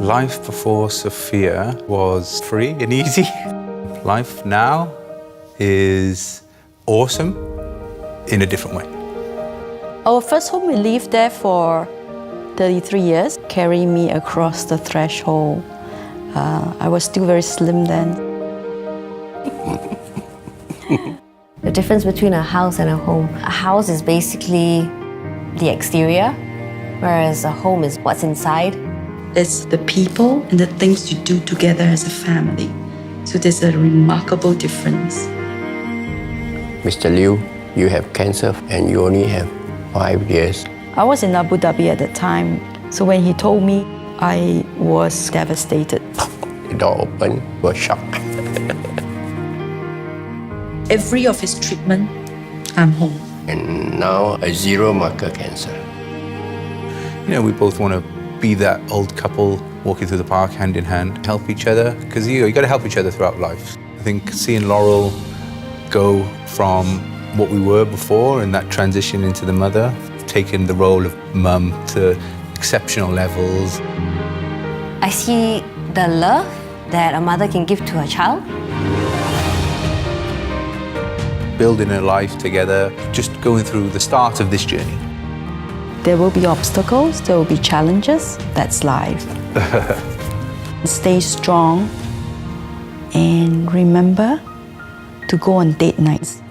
Life before Sophia was free and easy. Life now is awesome in a different way. Our first home, we lived there for 33 years, carrying me across the threshold. I was still very slim then. The difference between a house and a home. A house is basically the exterior, whereas a home is what's inside. It's the people and the things you do together as a family. So there's a remarkable difference. Mr. Liu, you have cancer and you only have 5 years. I was in Abu Dhabi at the time, so when he told me, I was devastated. The door opened, was shocked. Every of his treatment, I'm home. And now a zero marker cancer. You know, we both want to be that old couple walking through the park hand in hand, help each other, because you got to help each other throughout life. I think seeing Laurel go from what we were before and that transition into the mother, taking the role of mum to exceptional levels. I see the love that a mother can give to her child. Building a life together, just going through the start of this journey. There will be obstacles, there will be challenges. That's life. Stay strong and remember to go on date nights.